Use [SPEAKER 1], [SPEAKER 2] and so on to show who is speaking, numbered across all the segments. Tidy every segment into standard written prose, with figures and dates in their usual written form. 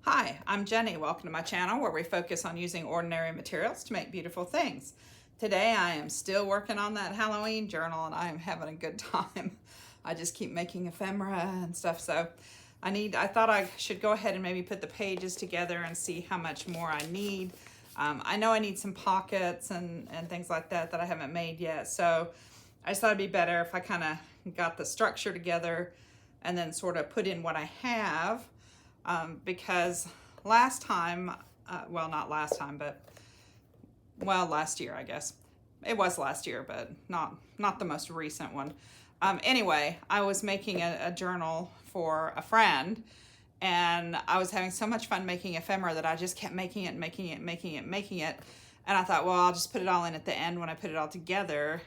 [SPEAKER 1] Hi, I'm Jenny. Welcome to my channel where we focus on using ordinary materials to make beautiful things. Today I am still working on that Halloween journal and I am having a good time. I just keep making ephemera and stuff, so I thought I should go ahead and maybe put the pages together and see how much more I need. I know I need some pockets and things like that I haven't made yet, so I just thought it'd be better if I kind of got the structure together and then sort of put in what I have. Because last time, well, not last time, but well, last year, I guess. It was last year, but not the most recent one. Anyway, I was making a journal for a friend, and I was having so much fun making ephemera that I just kept making it, and I thought, well, I'll just put it all in at the end when I put it all together.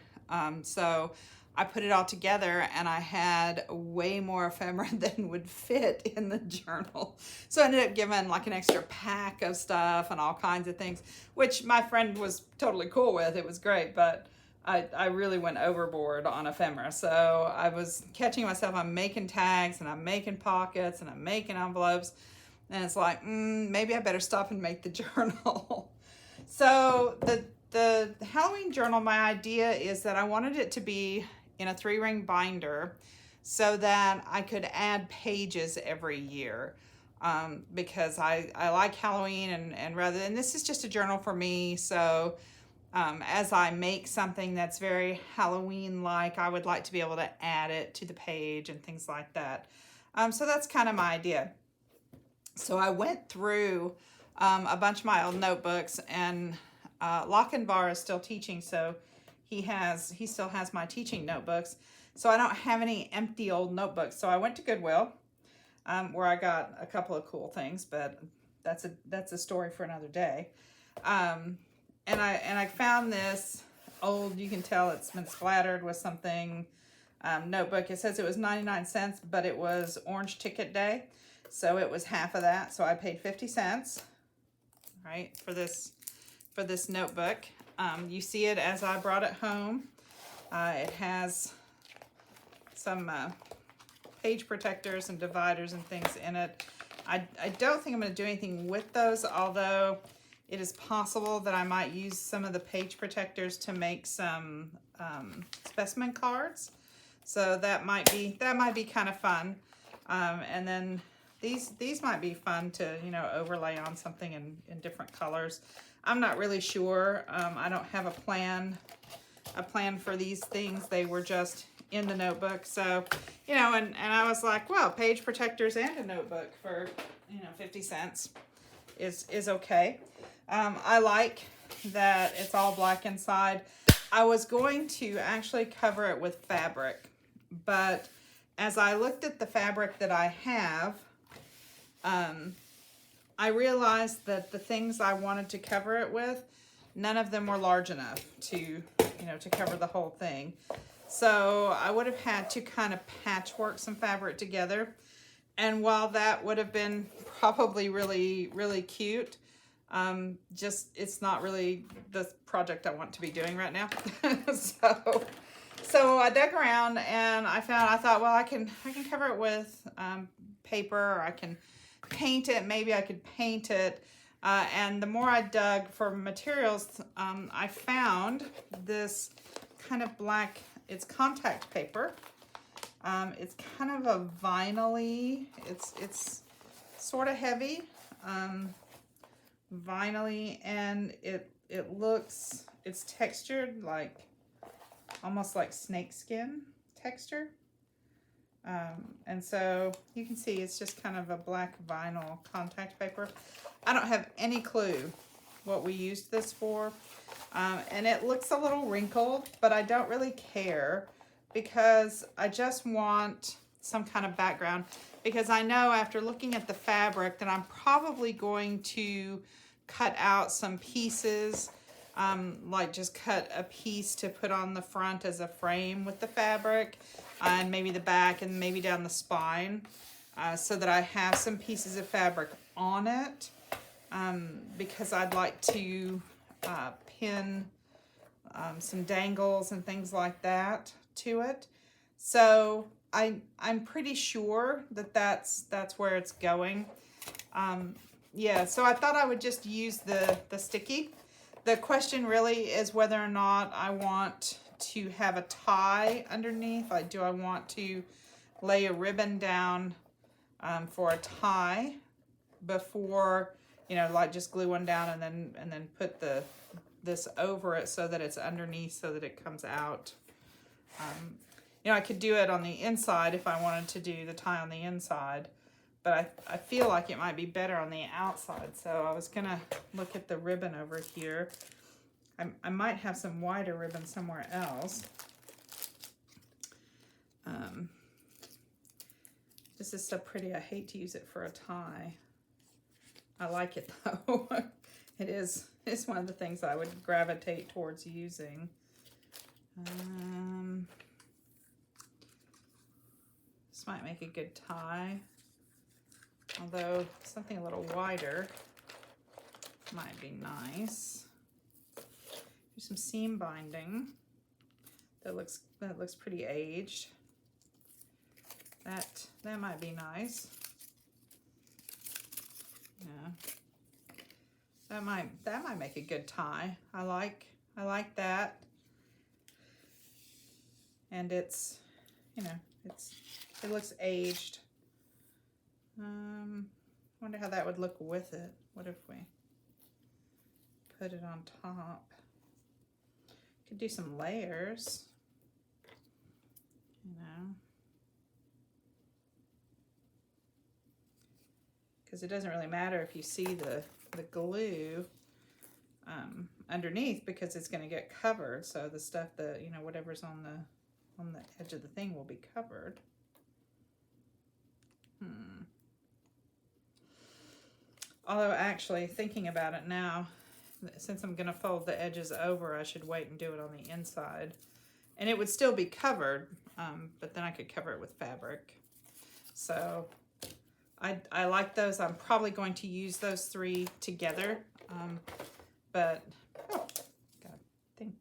[SPEAKER 1] So I put it all together and I had way more ephemera than would fit in the journal. So I ended up giving like an extra pack of stuff and all kinds of things, which my friend was totally cool with. It was great, but I really went overboard on ephemera. So I was catching myself. I'm making tags and I'm making pockets and I'm making envelopes. And it's like, maybe I better stop and make the journal. So the Halloween journal, my idea is that I wanted it to be in a 3-ring binder so that I could add pages every year, because I like Halloween, and rather than this is just a journal for me, so as I make something that's very Halloween-like, I would like to be able to add it to the page and things like that. So that's kind of my idea. So I went through a bunch of my old notebooks, and Lochinvar is still teaching, so he still has my teaching notebooks. So I don't have any empty old notebooks. So I went to Goodwill, where I got a couple of cool things, but that's a story for another day. And I found this old, you can tell it's been splattered with something, notebook. It says it was 99 cents, but it was Orange Ticket Day. So it was half of that. So I paid 50 cents, right, for this notebook. You see it as I brought it home. It has some page protectors and dividers and things in it. I don't think I'm going to do anything with those, although it is possible that I might use some of the page protectors to make some specimen cards. So that might be kind of fun. And then these might be fun to, overlay on something in different colors. I'm not really sure. I don't have a plan for these things. They were just in the notebook. So, and I was like, well, page protectors and a notebook for, 50 cents is okay. I like that it's all black inside. I was going to actually cover it with fabric, but as I looked at the fabric that I have, I realized that the things I wanted to cover it with, none of them were large enough to cover the whole thing. So I would have had to kind of patchwork some fabric together. And while that would have been probably really, really cute, it's not really the project I want to be doing right now. So I dug around and I thought, well, I can cover it with paper, or I can paint it. Maybe I could paint it. And the more I dug for materials, I found this kind of black, it's contact paper. It's kind of a vinyl-y, it's sort of heavy, vinyl-y, and it's textured like, almost like snakeskin texture. And so you can see it's just kind of a black vinyl contact paper. I don't have any clue what we used this for. And it looks a little wrinkled, but I don't really care because I just want some kind of background, because I know after looking at the fabric that I'm probably going to cut out some pieces, like just cut a piece to put on the front as a frame with the fabric, and maybe the back and maybe down the spine, so that I have some pieces of fabric on it, because I'd like to pin some dangles and things like that to it. So I'm pretty sure that that's where it's going. Yeah, so I thought I would just use the sticky. The question really is whether or not I want to have a tie underneath. Like, do I want to lay a ribbon down for a tie before, you know, like just glue one down and then put this over it so that it's underneath so that it comes out. You know, I could do it on the inside if I wanted to do the tie on the inside, but I feel like it might be better on the outside. So I was gonna look at the ribbon over here. I might have some wider ribbon somewhere else. This is so pretty. I hate to use it for a tie. I like it though. It's one of the things I would gravitate towards using. This might make a good tie, although something a little wider might be nice. There's some seam binding that looks pretty aged. That might be nice. Yeah. That might make a good tie. I like that. And it's, you know, it looks aged. Wonder how that would look with it. What if we put it on top? Could do some layers, you know, because it doesn't really matter if you see the glue underneath, because it's going to get covered. So the stuff that, you know, whatever's on the edge of the thing will be covered. Although actually thinking about it now, since I'm going to fold the edges over, I should wait and do it on the inside. And it would still be covered, but then I could cover it with fabric. So I like those. I'm probably going to use those three together. But, oh, got a thing.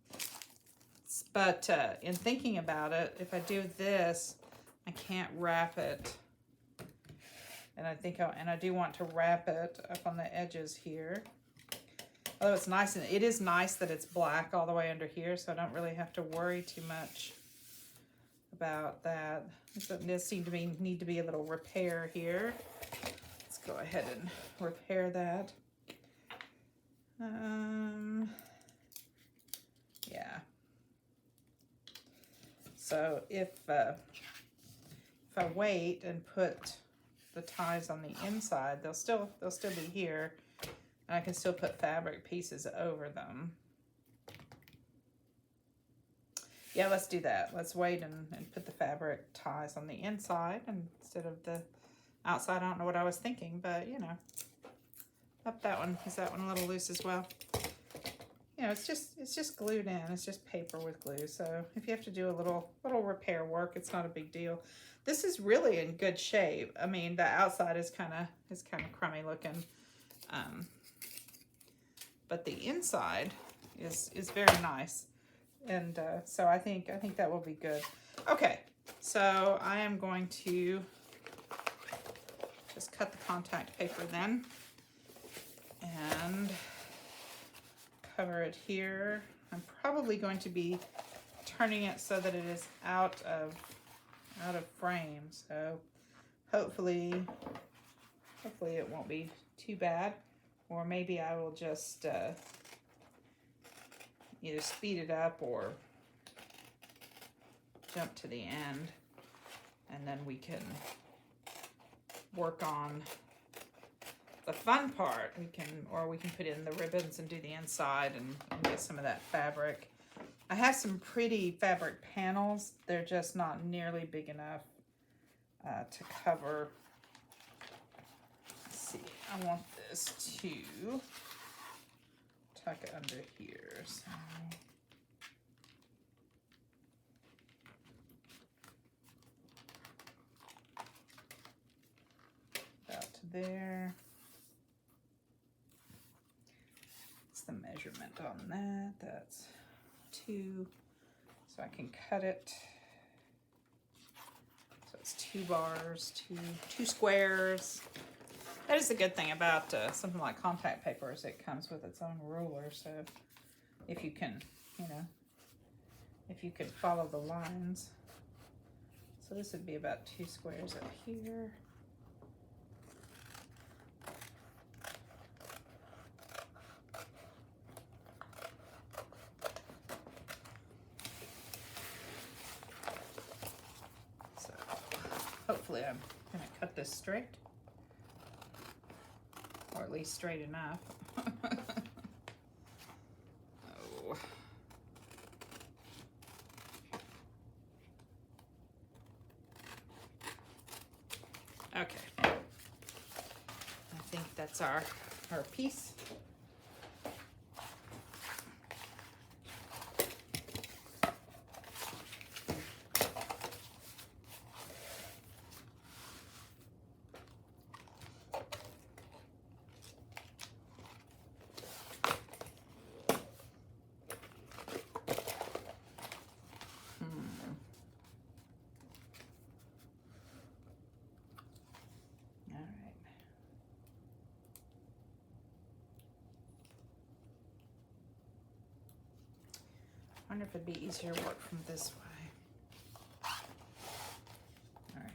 [SPEAKER 1] But in thinking about it, if I do this, I can't wrap it. And I think I do want to wrap it up on the edges here. Although it's nice, and it is nice that it's black all the way under here, so I don't really have to worry too much about that. It does seem to need to be a little repair here. Let's go ahead and repair that. Yeah. So if I wait and put the ties on the inside, they'll still be here, and I can still put fabric pieces over them. Yeah, let's do that. Let's wait and put the fabric ties on the inside instead of the outside. I don't know what I was thinking, but you know, up that one. Is that one a little loose as well? You know, it's just glued in. It's just paper with glue. So if you have to do a little repair work, it's not a big deal. This is really in good shape. I mean, the outside is kind of crummy looking, but the inside is very nice. And so I think that will be good. Okay, so I am going to just cut the contact paper then and cover it here. I'm probably going to be turning it so that it is out of frame. So hopefully it won't be too bad, or maybe I will just either speed it up or jump to the end, and then we can work on the fun part. We can put in the ribbons and do the inside and get some of that fabric. I have some pretty fabric panels. They're just not nearly big enough to cover. Let's see, I want this to tuck it under here. So about to there. What's the measurement on that? That's 2, so I can cut it. So it's 2 bars, two squares. That is the good thing about something like contact paper is it comes with its own ruler. So if you can, you know, if you could follow the lines. So this would be about 2 squares up here. So hopefully I'm going to cut this straight, or at least straight enough. Oh. Okay, I think that's our piece. I wonder if it'd be easier to work from this way. All right.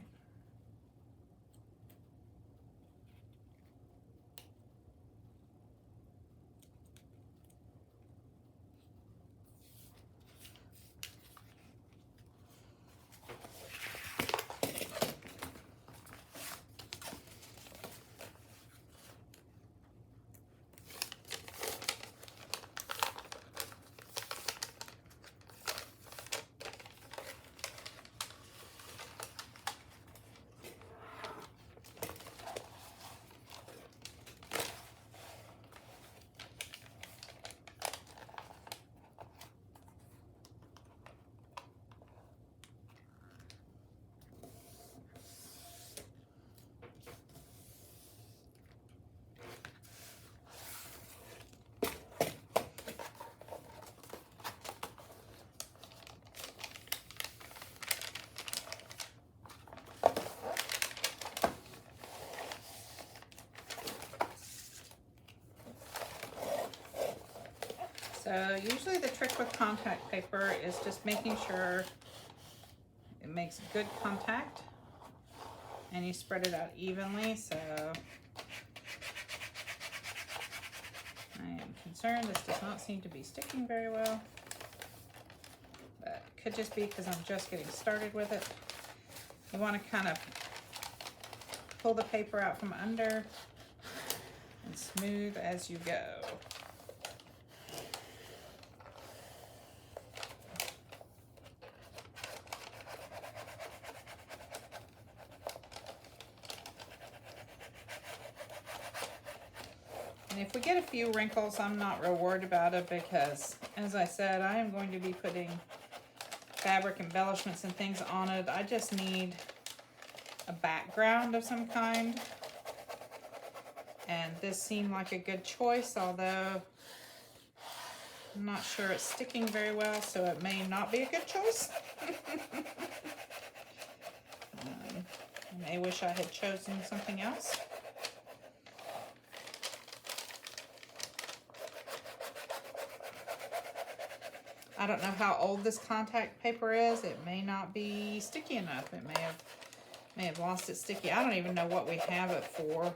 [SPEAKER 1] So usually the trick with contact paper is just making sure it makes good contact and you spread it out evenly. So I am concerned this does not seem to be sticking very well, but it could just be because I'm just getting started with it. You want to kind of pull the paper out from under and smooth as you go. And if we get a few wrinkles, I'm not real worried about it because, as I said, I am going to be putting fabric embellishments and things on it. I just need a background of some kind. And this seemed like a good choice, although I'm not sure it's sticking very well, so it may not be a good choice. I may wish I had chosen something else. I don't know how old this contact paper is. It may not be sticky enough. It may have lost its sticky. I don't even know what we have it for.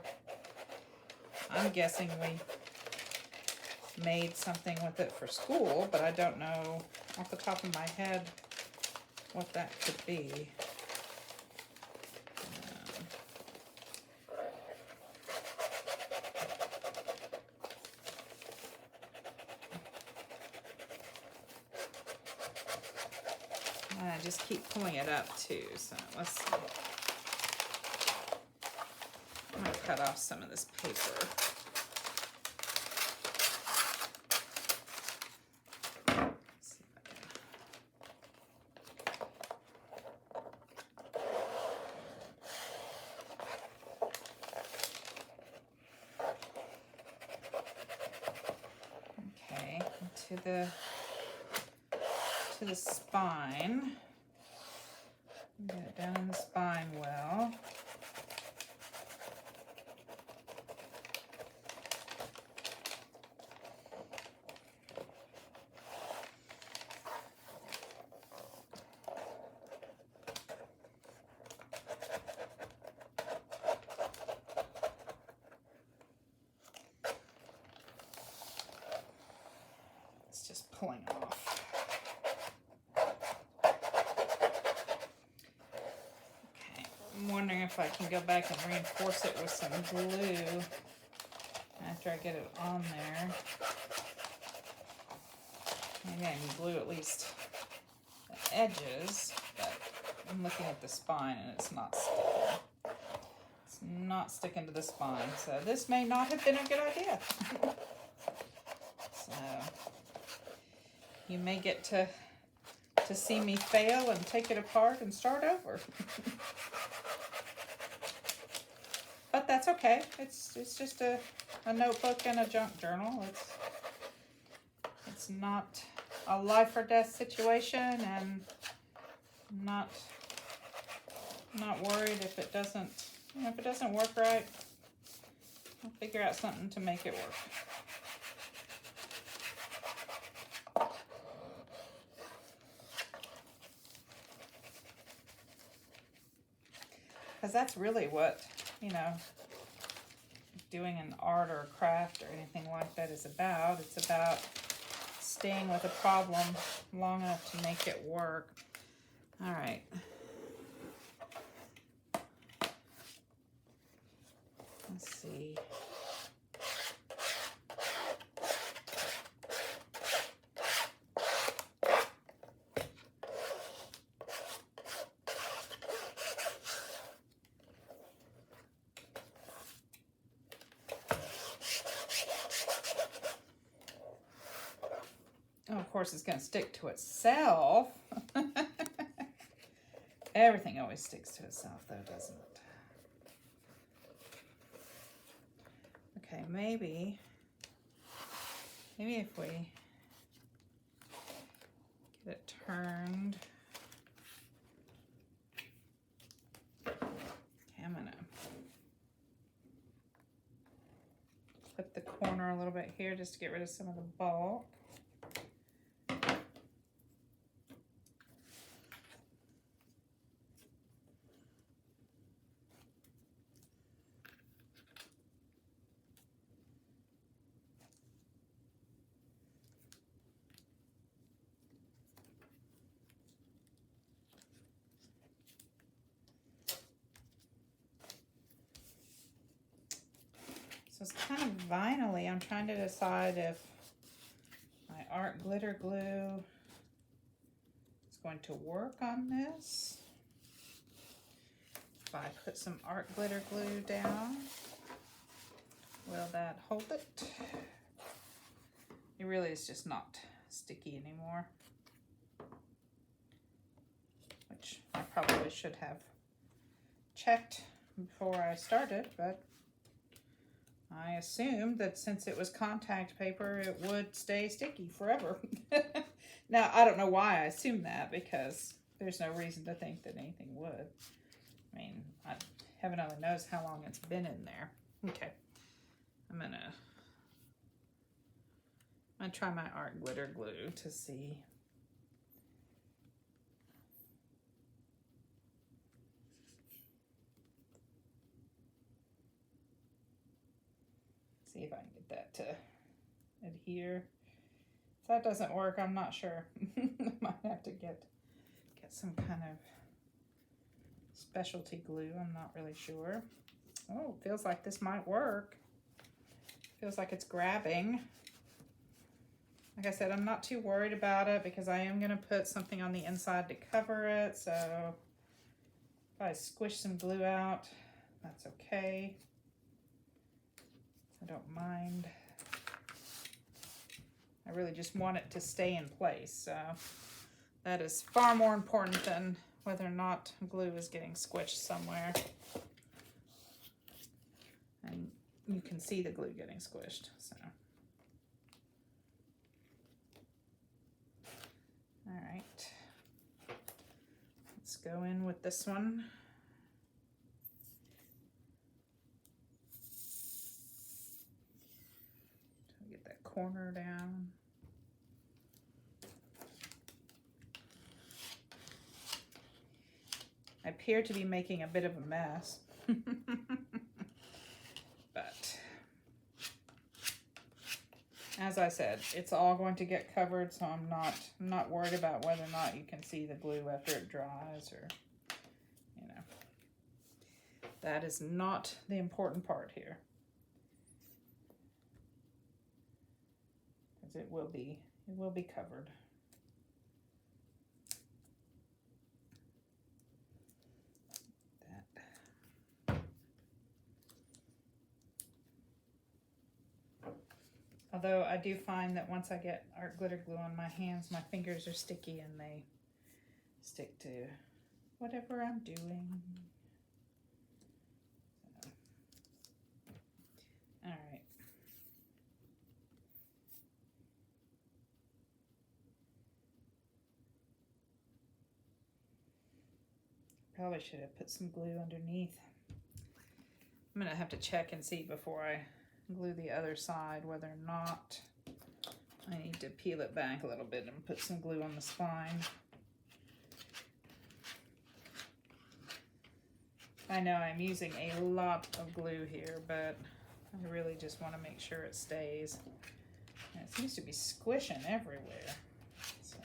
[SPEAKER 1] I'm guessing we made something with it for school, but I don't know off the top of my head what that could be. I just keep pulling it up too, so let's see. I'm going to cut off some of this paper. Okay, to the spine. Get it down in the spine well. pulling off. Okay, I'm wondering if I can go back and reinforce it with some glue after I get it on there. Maybe I can glue at least the edges, but I'm looking at the spine and it's not sticking. It's not sticking to the spine, so this may not have been a good idea. So you may get to see me fail and take it apart and start over. But that's okay. It's just a notebook and a junk journal. It's not a life or death situation, and not worried if it doesn't work right. I'll figure out something to make it work. Because that's really what, doing an art or a craft or anything like that is about. It's about staying with a problem long enough to make it work. All right. Let's see. Oh, of course, it's going to stick to itself. Everything always sticks to itself, though, doesn't it? Okay, maybe if we get it turned. Okay, I'm going to flip the corner a little bit here just to get rid of some of the bulk. So it's kind of vinyl-y. I'm trying to decide if my art glitter glue is going to work on this. If I put some art glitter glue down, will that hold it? It really is just not sticky anymore, which I probably should have checked before I started, but I assumed that since it was contact paper, it would stay sticky forever. Now, I don't know why I assumed that, because there's no reason to think that anything would. I mean, heaven only knows how long it's been in there. Okay, I'm gonna try my art glitter glue to see. See if I can get that to adhere. If that doesn't work, I'm not sure. I might have to get some kind of specialty glue. I'm not really sure. Oh, feels like this might work. Feels like it's grabbing. Like I said, I'm not too worried about it because I am going to put something on the inside to cover it. So if I squish some glue out, that's okay. I don't mind. I really just want it to stay in place. So that is far more important than whether or not glue is getting squished somewhere. And you can see the glue getting squished. So, all right. Let's go in with this one. Get that corner down. I appear to be making a bit of a mess. But As I said, it's all going to get covered, so I'm not worried about whether or not you can see the glue after it dries, or, you know. That is not the important part here. Because it will be covered. Although I do find that once I get art glitter glue on my hands, my fingers are sticky and they stick to whatever I'm doing. So. All right. Probably should have put some glue underneath. I'm gonna have to check and see before I glue the other side whether or not I need to peel it back a little bit and put some glue on the spine. I know I'm using a lot of glue here, but I really just want to make sure it stays. And it seems to be squishing everywhere. So.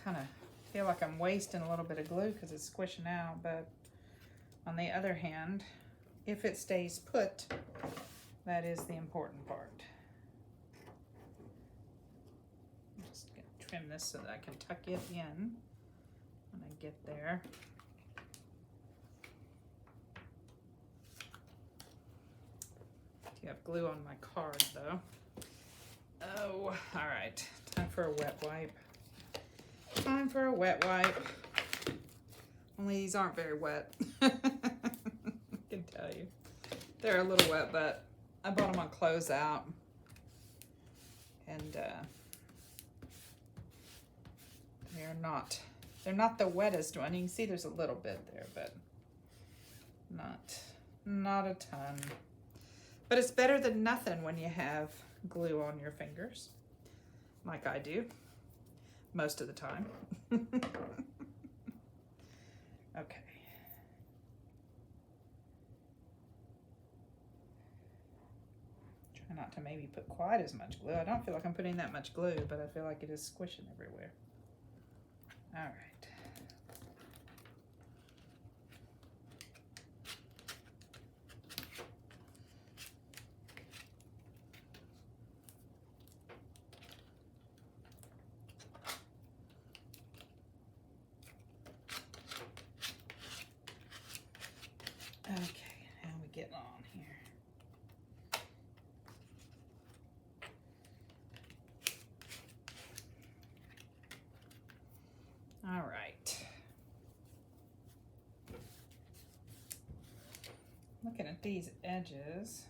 [SPEAKER 1] Kind of feel like I'm wasting a little bit of glue because it's squishing out, but on the other hand, if it stays put, that is the important part. I'm just going to trim this so that I can tuck it in when I get there. You have glue on my card though. Oh, all right, time for a wet wipe. Time for a wet wipe. Only these aren't very wet. I can tell you. They're a little wet, but I bought them on Closeout. And they're not the wettest one. You can see there's a little bit there, but not a ton. But it's better than nothing when you have glue on your fingers, like I do. Most of the time. Okay. Try not to maybe put quite as much glue. I don't feel like I'm putting that much glue, but I feel like it is squishing everywhere. All right. Okay, how we getting on here? All right. Looking at these edges,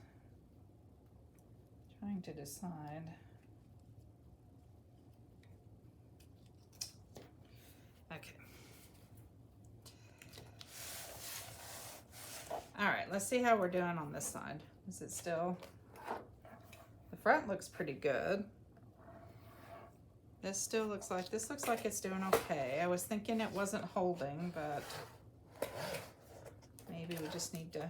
[SPEAKER 1] trying to decide. Okay. All right, let's see how we're doing on this side. Is it still? The front looks pretty good. This looks like it's doing okay. I was thinking it wasn't holding, but maybe we just need to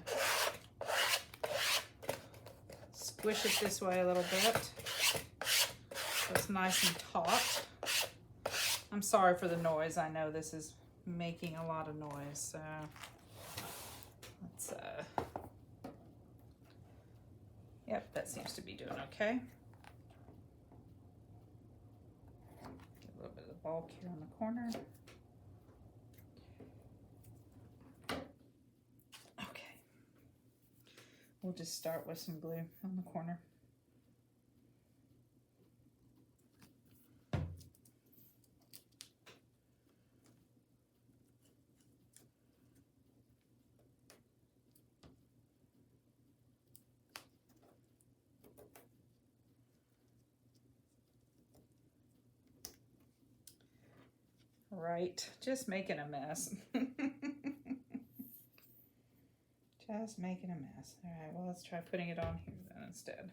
[SPEAKER 1] squish it this way a little bit so it's nice and taut. I'm sorry for the noise. I know this is making a lot of noise, so let's yep, that seems to be doing okay. Get a little bit of the bulk here on the corner. Okay. We'll just start with some glue on the corner. Right, just making a mess. Just making a mess. All right, well, let's try putting it on here then instead.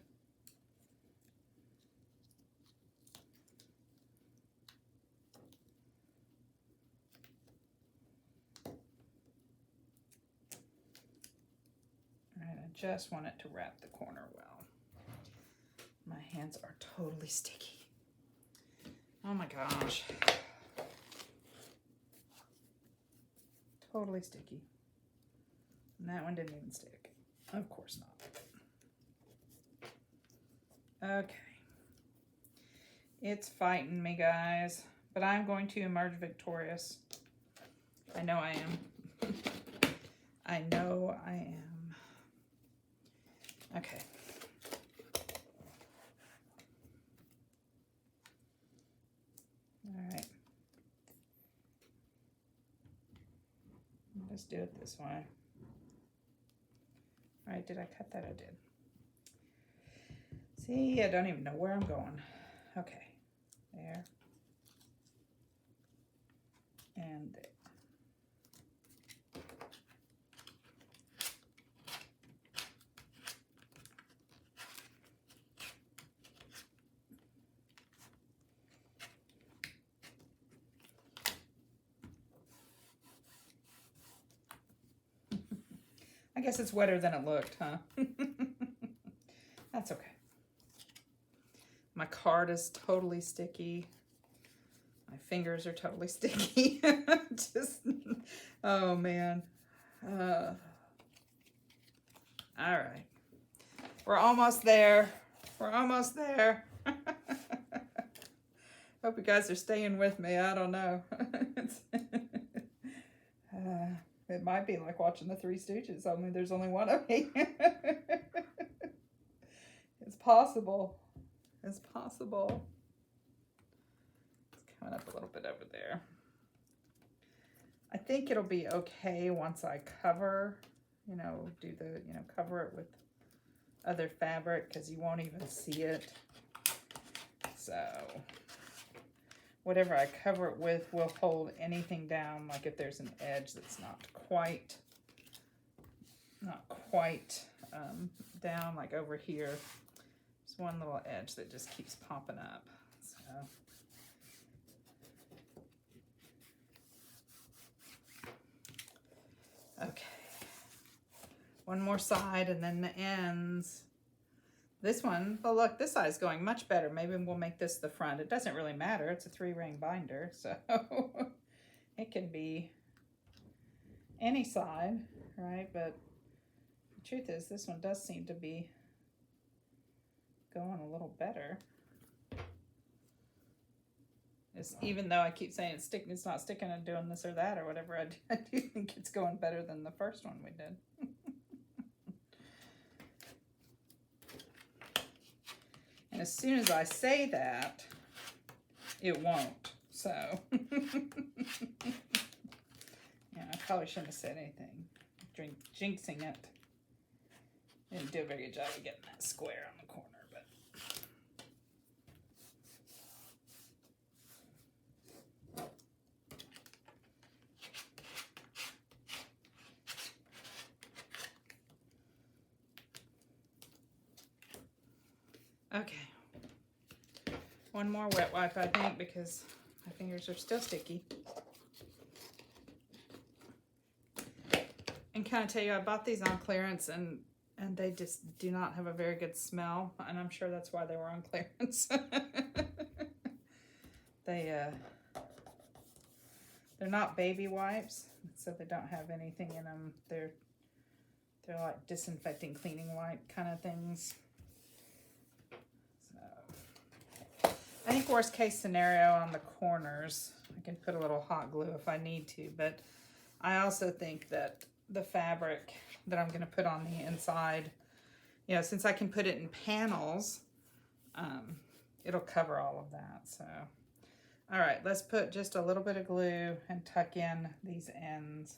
[SPEAKER 1] just want it to wrap the corner well. My hands are totally sticky. Oh my gosh. Totally sticky. And that one didn't even stick. Of course not. Okay. It's fighting me, guys. But I'm going to emerge victorious. I know I am. I know I am. Okay. All right. Let's do it this way. All right, did I cut that? I did. See, I don't even know where I'm going. Okay, there. And there. I guess it's wetter than it looked, huh? That's okay. My card is totally sticky. My fingers are totally sticky. Just, oh man. All right. We're almost there. We're almost there. Hope you guys are staying with me. I don't know. It might be like watching the Three Stooges, only there's only one of me. It's possible. It's possible. It's coming up a little bit over there. I think it'll be okay once I cover, do the, cover it with other fabric because you won't even see it. So whatever I cover it with will hold anything down, like if there's an edge that's not quite down, like over here. There's one little edge that just keeps popping up. So okay. One more side and then the ends. This one, oh look, this side is going much better. Maybe we'll make this the front. It doesn't really matter. It's a 3-ring binder, so it can be any side, right? But the truth is, this one does seem to be going a little better. Even though I keep saying it's not sticking and doing this or that or whatever, I do think it's going better than the first one we did. And as soon as I say that, it won't. So, yeah, I probably shouldn't have said anything. Jinxing it. Didn't do a very good job of getting that square on the corner, but. Okay. One more wet wipe, I think, because my fingers are still sticky. And kind of tell you, I bought these on clearance and they just do not have a very good smell. And I'm sure that's why they were on clearance. They're not baby wipes, so they don't have anything in them. They're like disinfecting, cleaning wipe kind of things. I think worst case scenario on the corners, I can put a little hot glue if I need to, but I also think that the fabric that I'm going to put on the inside, since I can put it in panels, it'll cover all of that. So, all right, let's put just a little bit of glue and tuck in these ends.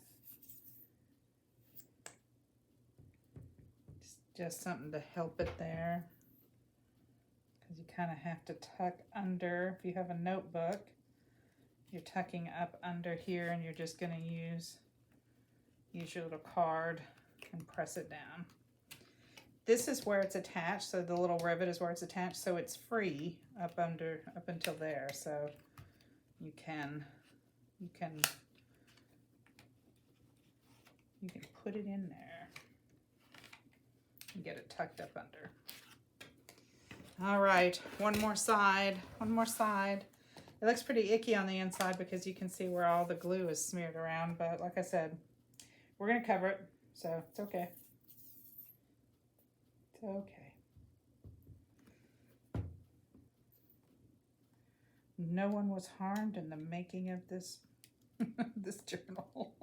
[SPEAKER 1] Just something to help it there. You kind of have to tuck under. If you have a notebook, you're tucking up under here and you're just going to use your little card and press it down. This is where it's attached, so the little rivet is where it's attached, so it's free up until there. So you can put it in there. and get it tucked up under. All right, one more side, one more side. It looks pretty icky on the inside because you can see where all the glue is smeared around, but like I said, we're gonna cover it, so it's okay. It's okay. No one was harmed in the making of this this journal.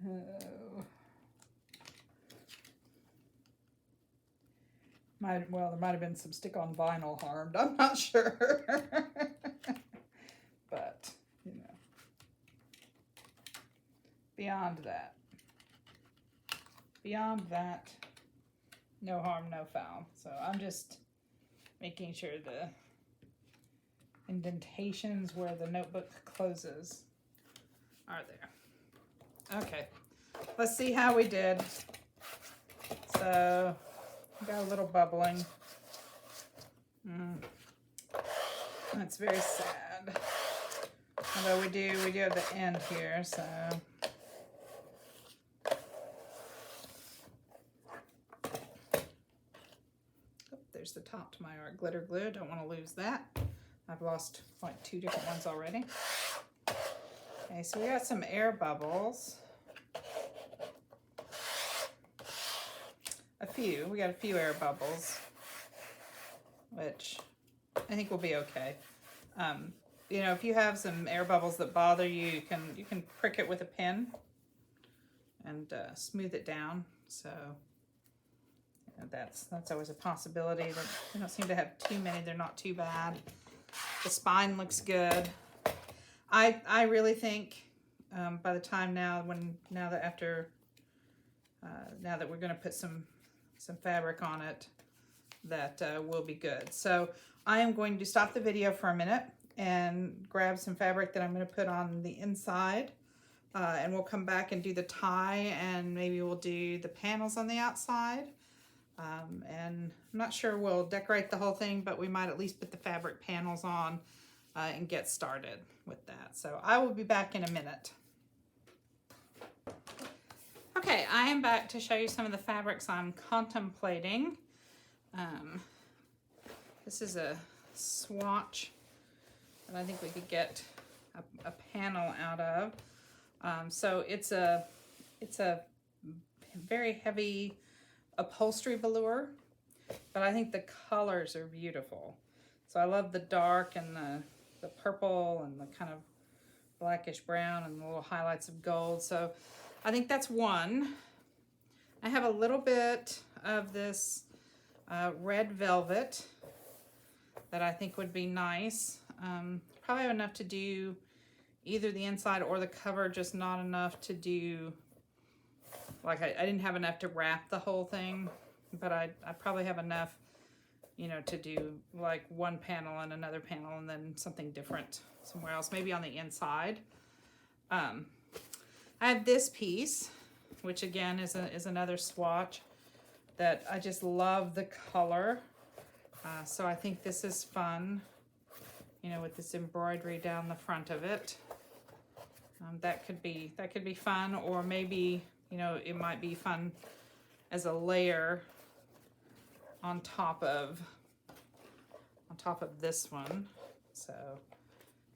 [SPEAKER 1] Oh. Well, there might have been some stick-on vinyl harmed. I'm not sure. But, you know, beyond that, no harm, no foul. So I'm just making sure the indentations where the notebook closes are there. Okay, let's see how we did. So got a little bubbling. That's very sad. Although we do have the end here, so. Oh, there's the top to my art glitter glue. Don't want to lose that. I've lost like 2 different ones already. Okay, so we got some air bubbles. We got a few air bubbles, which I think will be okay. You know, if you have some air bubbles that bother you, you can prick it with a pin and smooth it down. So you know, that's always a possibility. They don't seem to have too many. They're not too bad. The spine looks good. I really think by the time now that we're going to put some fabric on it, that will be good. So I am going to stop the video for a minute and grab some fabric that I'm going to put on the inside, and we'll come back and do the tie, and maybe we'll do the panels on the outside, and I'm not sure we'll decorate the whole thing, but we might at least put the fabric panels on and get started with that. So I will be back in a minute. Okay, I am back to show you some of the fabrics I'm contemplating. This is a swatch that I think we could get a panel out of. So it's a very heavy upholstery velour, but I think the colors are beautiful. So I love the dark and the purple and the kind of blackish brown and the little highlights of gold. So I think that's one. I have a little bit of this red velvet that I think would be nice. Probably have enough to do either the inside or the cover, just not enough to do, like I didn't have enough to wrap the whole thing, but I probably have enough, you know, to do like one panel and another panel and then something different somewhere else, maybe on the inside. I have this piece, which again is another swatch that I just love the color. So I think this is fun, you know, with this embroidery down the front of it. That could be fun, or maybe, you know, it might be fun as a layer on top of this one. So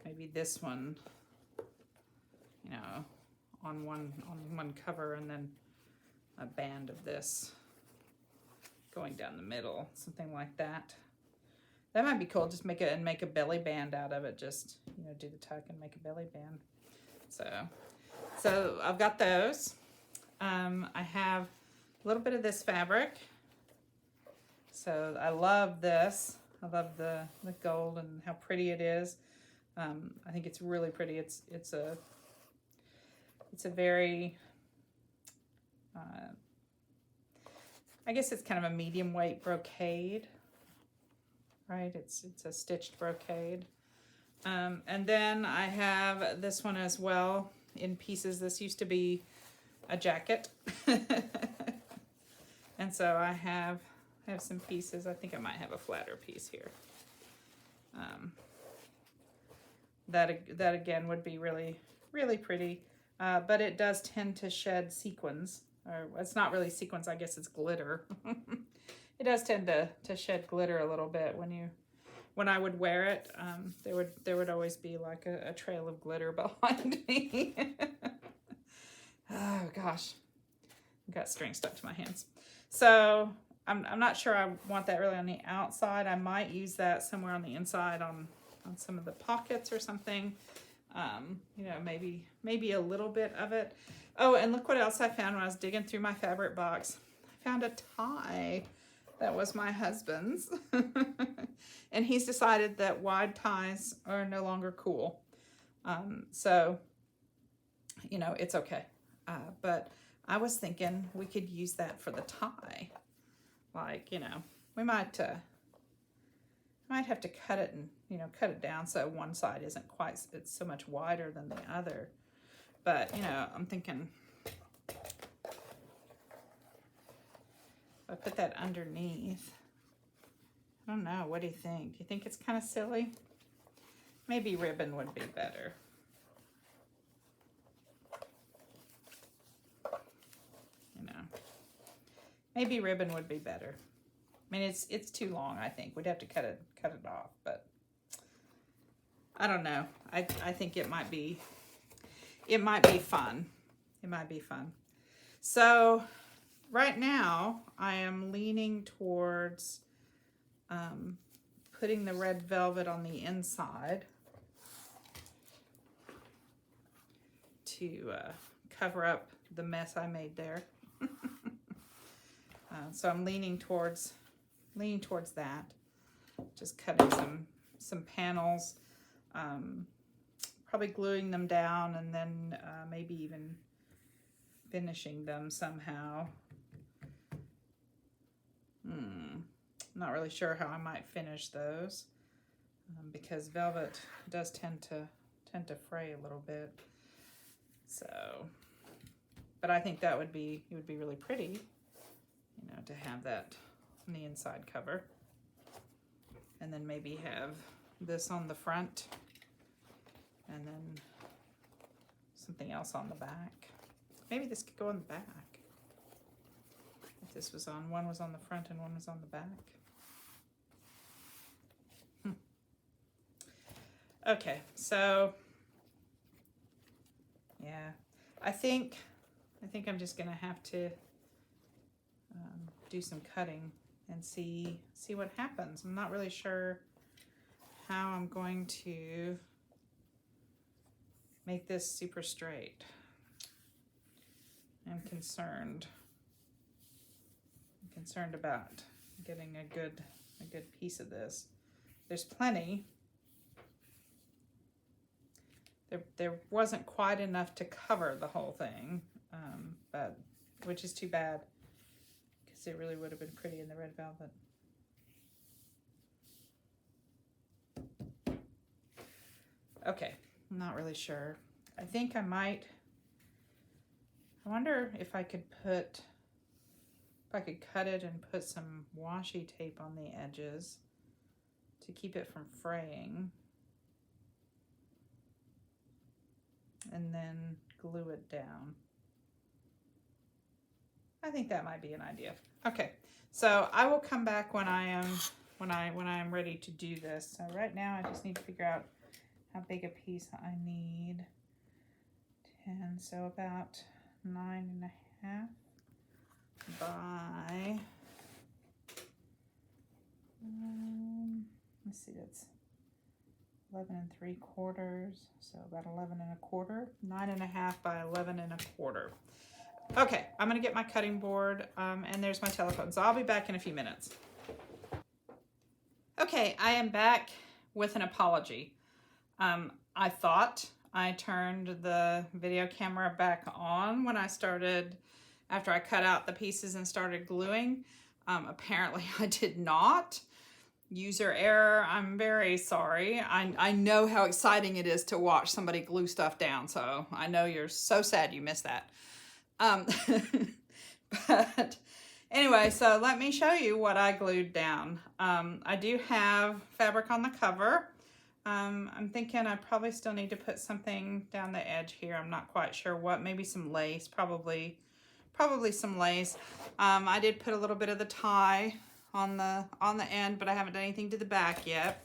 [SPEAKER 1] maybe this one, you know, on one cover, and then a band of this going down the middle, something like that. That might be cool. Just make a belly band out of it. Just, you know, do the tuck and make a belly band. So I've got those. I have a little bit of this fabric. So I love this. I love the gold and how pretty it is. I think it's really pretty. It's a very, I guess it's kind of a medium weight brocade, right? It's a stitched brocade. And then I have this one as well in pieces. This used to be a jacket. And so I have some pieces. I think I might have a flatter piece here. That again would be really, really pretty. But it does tend to shed sequins or it's not really sequins, I guess it's glitter. It does tend to shed glitter a little bit when I would wear it. There would always be like a trail of glitter behind me. Oh gosh, I've got string stuck to my hands. So I'm not sure I want that really on the outside. I might use that somewhere on the inside on some of the pockets or something. You know, maybe a little bit of it. Oh, and look what else I found when I was digging through my fabric box. I found a tie that was my husband's. And he's decided that wide ties are no longer cool. So, you know, it's okay. But I was thinking we could use that for the tie. Like, you know, we might have to cut it and, you know, cut it down so one side isn't quite, it's so much wider than the other. But, you know, I'm thinking if I put that underneath, I don't know, what do you think? Do you think it's kind of silly? Maybe ribbon would be better. You know, maybe ribbon would be better. I mean, it's too long, I think. We'd have to cut it off, but I don't know. I think it might be fun. It might be fun. So right now I am leaning towards putting the red velvet on the inside to cover up the mess I made there. So I'm leaning towards that. Just cutting some panels, probably gluing them down, and then maybe even finishing them somehow. Not really sure how I might finish those, because velvet does tend to fray a little bit. So, but I think it would be really pretty, you know, to have that on the inside cover, and then maybe have this on the front, and then something else on the back. Maybe this could go on the back. If this was on, one was on the front and one was on the back. Okay, so yeah, I think I'm just gonna have to do some cutting and see what happens. I'm not really sure how I'm going to make this super straight. I'm concerned about getting a good piece of this. There's plenty. There wasn't quite enough to cover the whole thing, but which is too bad, because it really would have been pretty in the red velvet. Okay, I'm not really sure. I think I might. I wonder if I could cut it and put some washi tape on the edges to keep it from fraying, and then glue it down. I think that might be an idea. Okay, so I will come back when I am ready to do this. So right now I just need to figure out how big a piece I need. 10, so about 9.5 by let's see, that's 11 3/4, so about 11 1/4, 9.5 by 11 1/4. Okay, I'm gonna get my cutting board, and there's my telephone, so I'll be back in a few minutes. Okay, I am back with an apology. I thought I turned the video camera back on when after I cut out the pieces and started gluing. Apparently I did not. User error. I'm very sorry. I know how exciting it is to watch somebody glue stuff down, so I know you're so sad you missed that. But anyway, so let me show you what I glued down. I do have fabric on the cover. I'm thinking I probably still need to put something down the edge here. I'm not quite sure what. Maybe some lace, probably probably some lace. I did put a little bit of the tie on the end, but I haven't done anything to the back yet.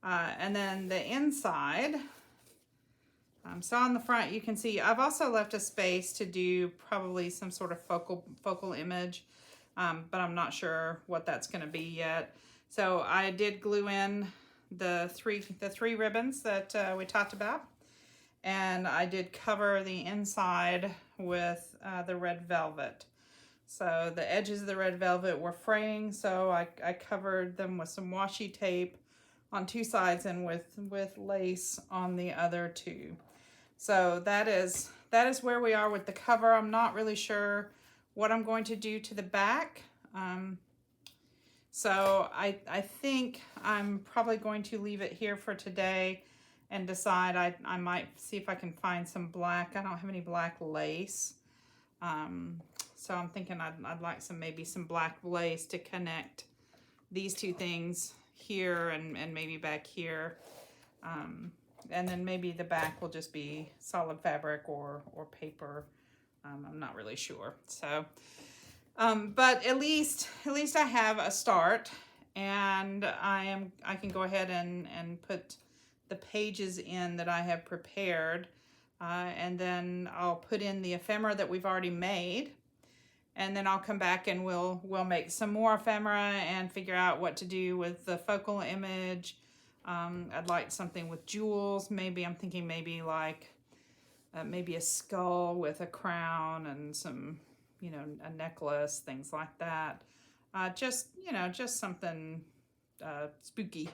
[SPEAKER 1] And then the inside, so on the front you can see I've also left a space to do probably some sort of focal image, but I'm not sure what that's going to be yet. So I did glue in the three ribbons that we talked about, and I did cover the inside with the red velvet. So the edges of the red velvet were fraying, so I covered them with some washi tape on two sides and with lace on the other two. So that is where we are with the cover. I'm not really sure what I'm going to do to the back. So I think I'm probably going to leave it here for today and decide. I might see if I can find some black. I don't have any black lace. So I'm thinking I'd like maybe some black lace to connect these two things here and maybe back here. And then maybe the back will just be solid fabric or paper. I'm not really sure. So, but at least I have a start, and I can go ahead and put the pages in that I have prepared, and then I'll put in the ephemera that we've already made, and then I'll come back and we'll make some more ephemera and figure out what to do with the focal image. I'd like something with jewels. Maybe I'm thinking maybe like maybe a skull with a crown and some, you know, a necklace, things like that. Just something spooky,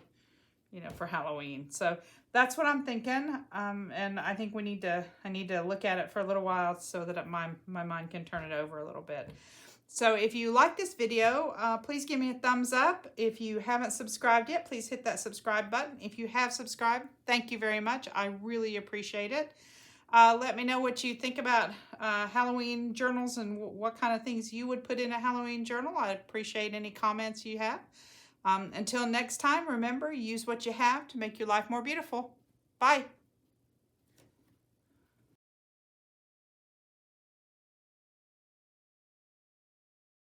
[SPEAKER 1] you know, for Halloween. So that's what I'm thinking. And I think I need to look at it for a little while so that my mind can turn it over a little bit. So if you like this video, please give me a thumbs up. If you haven't subscribed yet, please hit that subscribe button. If you have subscribed, thank you very much. I really appreciate it. Let me know what you think about Halloween journals and what kind of things you would put in a Halloween journal. I appreciate any comments you have. Until next time, remember, use what you have to make your life more beautiful. Bye.